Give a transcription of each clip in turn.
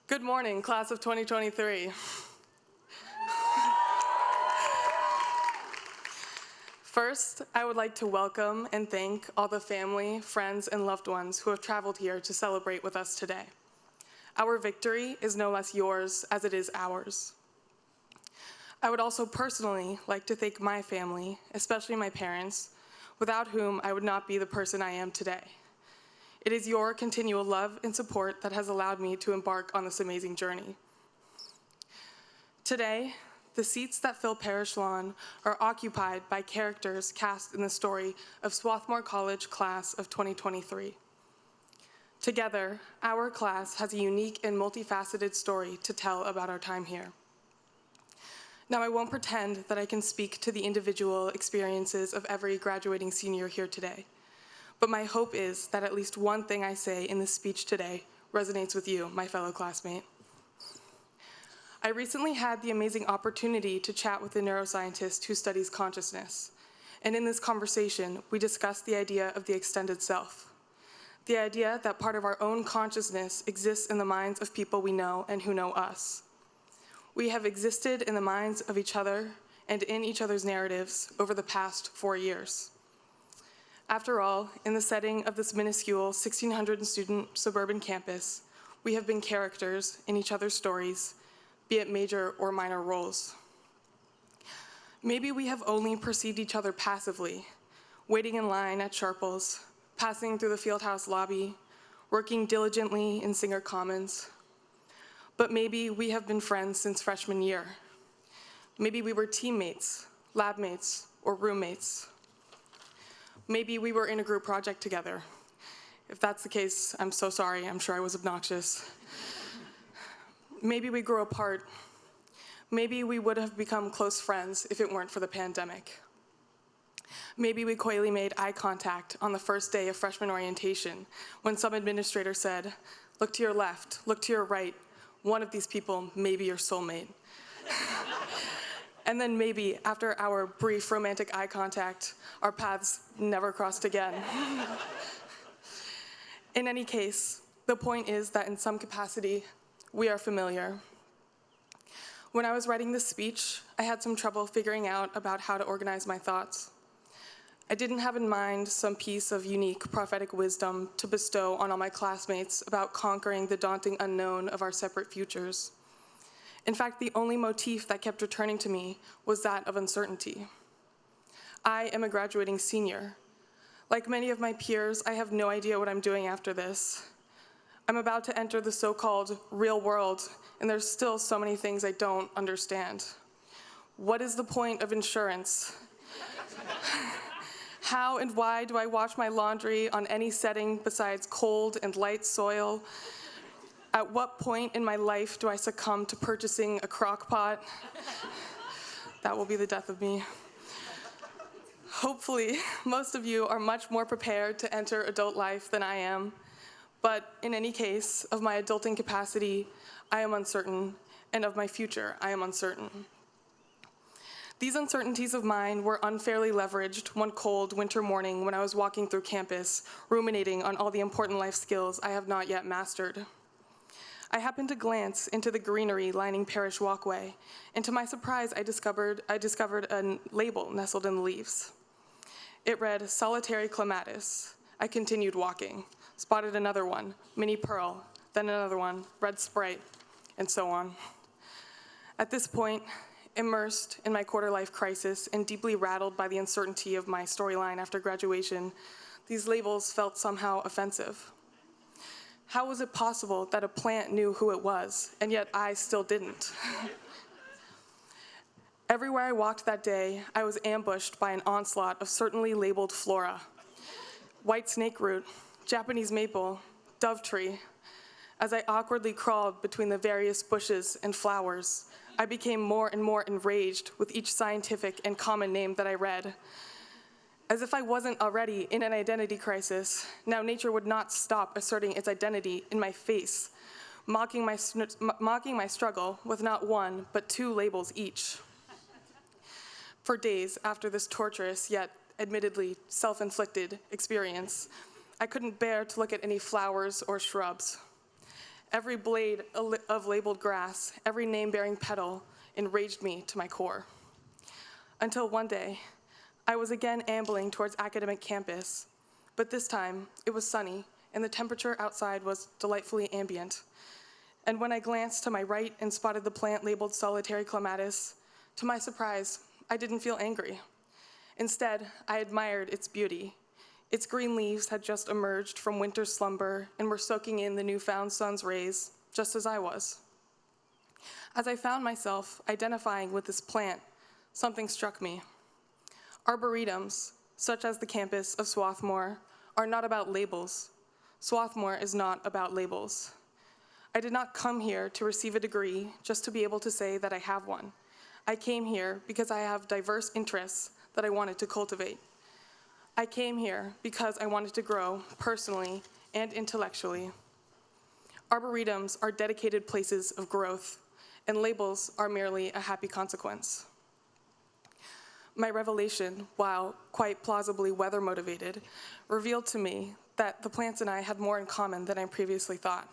Good morning, class of 2023. First, I would like to welcome and thank all the family, friends, and loved ones who have traveled here to celebrate with us today. Our victory is no less yours as it is ours. I would also personally like to thank my family, especially my parents, without whom I would not be the person I am today. It is your continual love and support that has allowed me to embark on this amazing journey. Today, the seats that fill Parish Lawn are occupied by characters cast in the story of Swarthmore College class of 2023. Together, our class has a unique and multifaceted story to tell about our time here. Now, I won't pretend that I can speak to the individual experiences of every graduating senior here today, but my hope is that at least one thing I say in this speech today resonates with you, my fellow classmate. I recently had the amazing opportunity to chat with a neuroscientist who studies consciousness, and in this conversation, we discussed the idea of the extended self, the idea that part of our own consciousness exists in the minds of people we know and who know us. We have existed in the minds of each other and in each other's narratives over the past 4 years. After all, in the setting of this minuscule 1,600-student suburban campus, we have been characters in each other's stories, be it major or minor roles. Maybe we have only perceived each other passively, waiting in line at Sharples, passing through the Fieldhouse lobby, working diligently in Singer Commons. But maybe we have been friends since freshman year. Maybe we were teammates, lab mates, or roommates. Maybe we were in a group project together. If that's the case, I'm so sorry. I'm sure I was obnoxious. Maybe we grew apart. Maybe we would have become close friends if it weren't for the pandemic. Maybe we coyly made eye contact on the first day of freshman orientation when some administrator said, "Look to your left, look to your right. One of these people may be your soulmate." And then maybe, after our brief romantic eye contact, our paths never crossed again. In any case, the point is that in some capacity, we are familiar. When I was writing this speech, I had some trouble figuring out about how to organize my thoughts. I didn't have in mind some piece of unique prophetic wisdom to bestow on all my classmates about conquering the daunting unknown of our separate futures. In fact, the only motif that kept returning to me was that of uncertainty. I am a graduating senior. Like many of my peers, I have no idea what I'm doing after this. I'm about to enter the so-called real world, and there's still so many things I don't understand. What is the point of insurance? How and why do I wash my laundry on any setting besides cold and light soil? At what point in my life do I succumb to purchasing a crock pot? That will be the death of me. Hopefully, most of you are much more prepared to enter adult life than I am. But in any case, of my adulting capacity, I am uncertain, and of my future, I am uncertain. These uncertainties of mine were unfairly leveraged one cold winter morning when I was walking through campus, ruminating on all the important life skills I have not yet mastered. I happened to glance into the greenery lining Parish Walkway, and to my surprise, I discovered a label nestled in the leaves. It read, "Solitary Clematis." I continued walking, spotted another one, Mini Pearl, then another one, Red Sprite, and so on. At this point, immersed in my quarter-life crisis and deeply rattled by the uncertainty of my storyline after graduation, these labels felt somehow offensive. How was it possible that a plant knew who it was, and yet I still didn't? Everywhere I walked that day, I was ambushed by an onslaught of certainly labeled flora. White snake root, Japanese maple, dove tree. As I awkwardly crawled between the various bushes and flowers, I became more and more enraged with each scientific and common name that I read. As if I wasn't already in an identity crisis, now nature would not stop asserting its identity in my face, mocking my struggle with not one, but two labels each. For days after this torturous yet admittedly self-inflicted experience, I couldn't bear to look at any flowers or shrubs. Every blade of labeled grass, every name-bearing petal enraged me to my core. Until one day, I was again ambling towards academic campus, but this time it was sunny and the temperature outside was delightfully ambient. And when I glanced to my right and spotted the plant labeled solitary clematis, to my surprise, I didn't feel angry. Instead, I admired its beauty. Its green leaves had just emerged from winter's slumber and were soaking in the newfound sun's rays, just as I was. As I found myself identifying with this plant, something struck me. Arboretums, such as the campus of Swarthmore, are not about labels. Swarthmore is not about labels. I did not come here to receive a degree just to be able to say that I have one. I came here because I have diverse interests that I wanted to cultivate. I came here because I wanted to grow personally and intellectually. Arboretums are dedicated places of growth, and labels are merely a happy consequence. My revelation, while quite plausibly weather-motivated, revealed to me that the plants and I had more in common than I previously thought.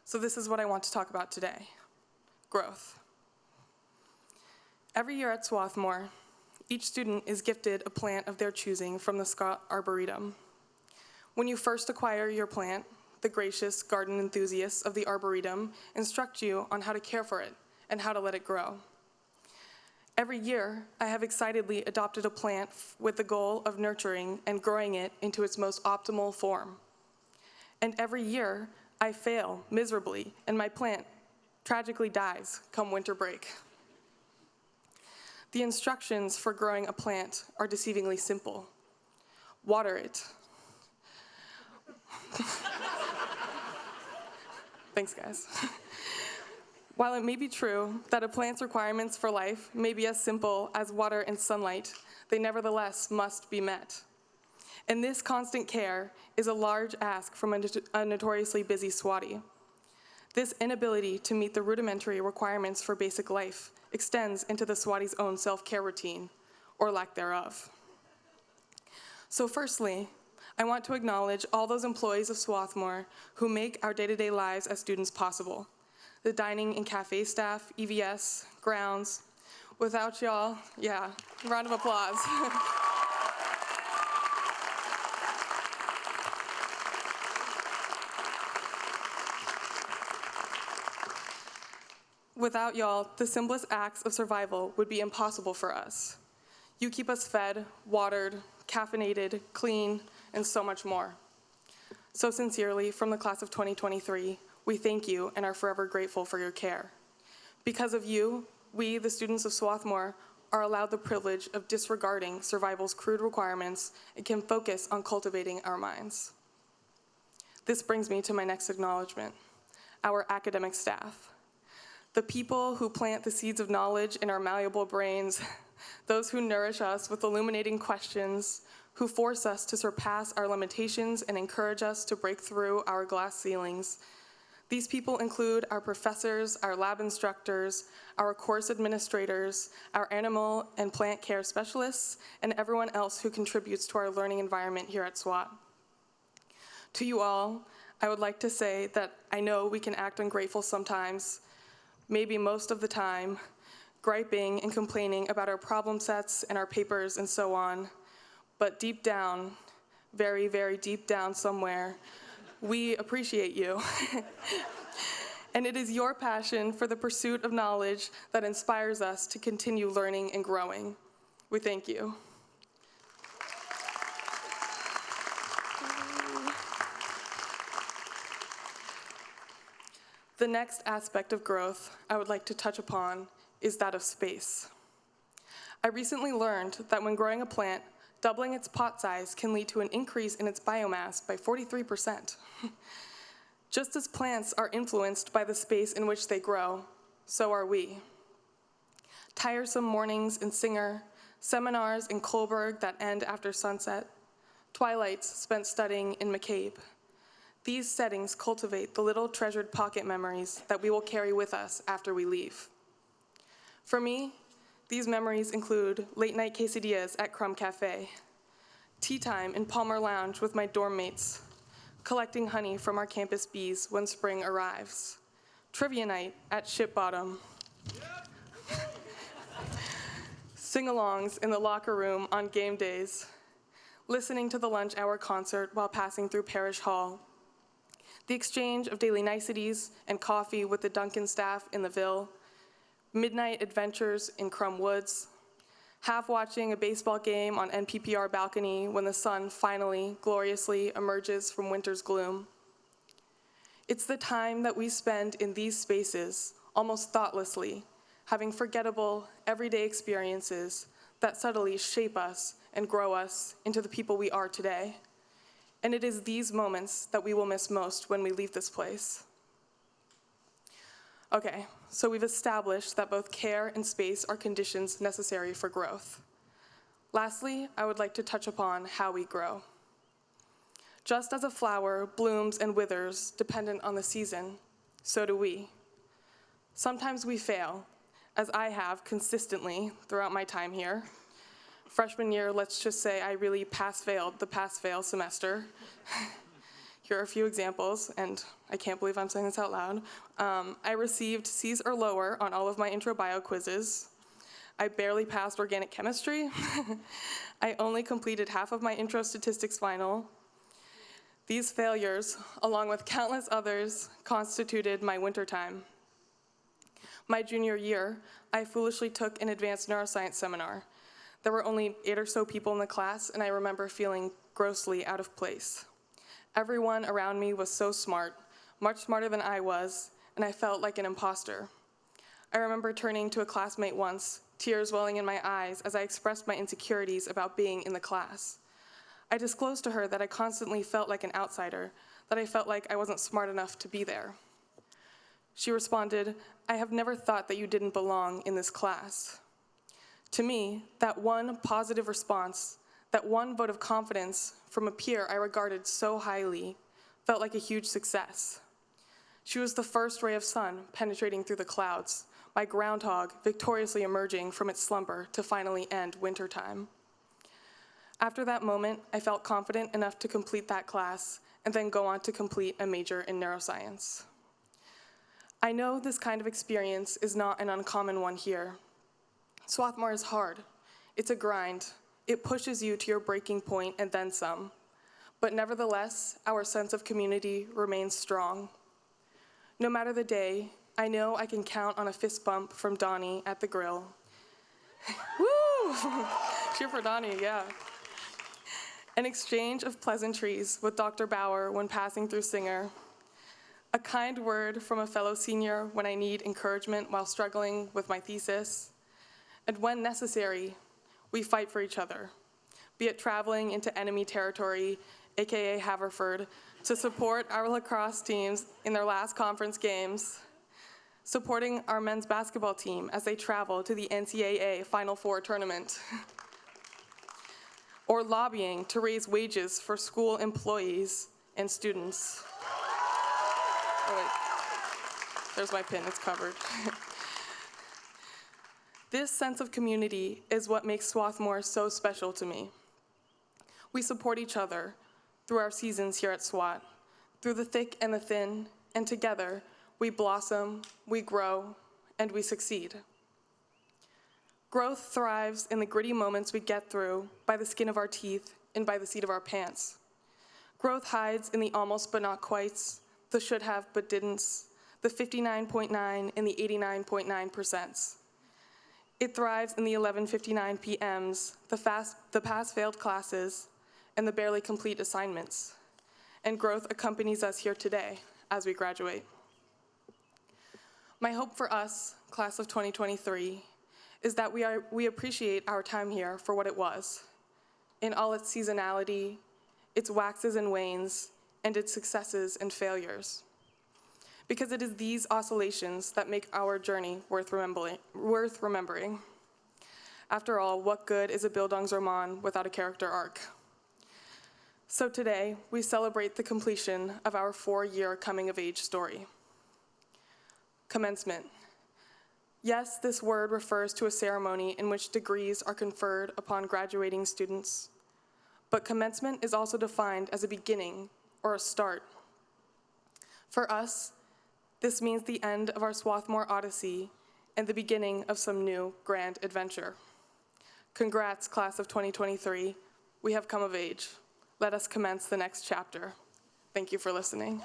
So this is what I want to talk about today: growth. Every year at Swarthmore, each student is gifted a plant of their choosing from the Scott Arboretum. When you first acquire your plant, the gracious garden enthusiasts of the Arboretum instruct you on how to care for it and how to let it grow. Every year, I have excitedly adopted a plant with the goal of nurturing and growing it into its most optimal form. And every year, I fail miserably, and my plant tragically dies come winter break. The instructions for growing a plant are deceivingly simple. Water it. Thanks, guys. While it may be true that a plant's requirements for life may be as simple as water and sunlight, they nevertheless must be met. And this constant care is a large ask from a notoriously busy Swati. This inability to meet the rudimentary requirements for basic life extends into the Swati's own self-care routine, or lack thereof. So firstly, I want to acknowledge all those employees of Swarthmore who make our day-to-day lives as students possible. The dining and cafe staff, EVS, grounds. Without y'all, yeah, round of applause. Without y'all, the simplest acts of survival would be impossible for us. You keep us fed, watered, caffeinated, clean, and so much more. So sincerely, from the class of 2023, we thank you and are forever grateful for your care. Because of you, we, the students of Swarthmore, are allowed the privilege of disregarding survival's crude requirements and can focus on cultivating our minds. This brings me to my next acknowledgement: our academic staff. The people who plant the seeds of knowledge in our malleable brains, those who nourish us with illuminating questions, who force us to surpass our limitations and encourage us to break through our glass ceilings. These people include our professors, our lab instructors, our course administrators, our animal and plant care specialists, and everyone else who contributes to our learning environment here at SWAT. To you all, I would like to say that I know we can act ungrateful sometimes, maybe most of the time, griping and complaining about our problem sets and our papers and so on. But deep down, very, very deep down somewhere, we appreciate you. And it is your passion for the pursuit of knowledge that inspires us to continue learning and growing. We thank you. The next aspect of growth I would like to touch upon is that of space. I recently learned that when growing a plant, doubling its pot size can lead to an increase in its biomass by 43%. Just as plants are influenced by the space in which they grow, so are we. Tiresome mornings in Singer, seminars in Kohlberg that end after sunset, twilights spent studying in McCabe. These settings cultivate the little treasured pocket memories that we will carry with us after we leave. For me, These memories include late-night quesadillas at Crumb Cafe, tea time in Palmer Lounge with my dorm mates, collecting honey from our campus bees when spring arrives, trivia night at Ship Bottom, sing-alongs in the locker room on game days, listening to the lunch hour concert while passing through Parish Hall, the exchange of daily niceties and coffee with the Duncan staff in the Ville, midnight adventures in Crum Woods, half watching a baseball game on NPPR balcony when the sun finally, gloriously emerges from winter's gloom. It's the time that we spend in these spaces, almost thoughtlessly, having forgettable, everyday experiences that subtly shape us and grow us into the people we are today. And it is these moments that we will miss most when we leave this place. Okay, so we've established that both care and space are conditions necessary for growth. Lastly, I would like to touch upon how we grow. Just as a flower blooms and withers dependent on the season, so do we. Sometimes we fail, as I have consistently throughout my time here. Freshman year, let's just say I really pass-failed the pass-fail semester. Here are a few examples, and I can't believe I'm saying this out loud. I received C's or lower on all of my intro bio quizzes. I barely passed organic chemistry. I only completed half of my intro statistics final. These failures, along with countless others, constituted my wintertime. My junior year, I foolishly took an advanced neuroscience seminar. There were only 8 or so people in the class, and I remember feeling grossly out of place. Everyone around me was so smart, much smarter than I was, and I felt like an imposter. I remember turning to a classmate once, tears welling in my eyes as I expressed my insecurities about being in the class. I disclosed to her that I constantly felt like an outsider, that I felt like I wasn't smart enough to be there. She responded, "I have never thought that you didn't belong in this class." To me, that one positive response, that one vote of confidence from a peer I regarded so highly, felt like a huge success. She was the first ray of sun penetrating through the clouds, my groundhog victoriously emerging from its slumber to finally end wintertime. After that moment, I felt confident enough to complete that class and then go on to complete a major in neuroscience. I know this kind of experience is not an uncommon one here. Swarthmore is hard. It's a grind. It pushes you to your breaking point and then some. But nevertheless, our sense of community remains strong. No matter the day, I know I can count on a fist bump from Donnie at the grill. Woo! Cheer for Donnie, yeah. An exchange of pleasantries with Dr. Bauer when passing through Singer. A kind word from a fellow senior when I need encouragement while struggling with my thesis. And when necessary, we fight for each other, be it traveling into enemy territory, aka Haverford, to support our lacrosse teams in their last conference games, supporting our men's basketball team as they travel to the NCAA Final Four tournament, or lobbying to raise wages for school employees and students. Oh, wait. There's my pin, it's covered. This sense of community is what makes Swarthmore so special to me. We support each other through our seasons here at SWAT, through the thick and the thin, and together we blossom, we grow, and we succeed. Growth thrives in the gritty moments we get through by the skin of our teeth and by the seat of our pants. Growth hides in the almost but not quites, the should have but didn'ts, the 59.9 and the 89.9%. It thrives in the 11:59 PMs, the pass-failed classes, and the barely complete assignments. And growth accompanies us here today as we graduate. My hope for us, class of 2023, is that we appreciate our time here for what it was, in all its seasonality, its waxes and wanes, and its successes and failures. Because it is these oscillations that make our journey worth remembering. After all, what good is a Bildungsroman without a character arc? So today, we celebrate the completion of our 4-year coming-of-age story. Commencement. Yes, this word refers to a ceremony in which degrees are conferred upon graduating students. But commencement is also defined as a beginning or a start. For us, this means the end of our Swarthmore Odyssey and the beginning of some new grand adventure. Congrats, class of 2023. We have come of age. Let us commence the next chapter. Thank you for listening.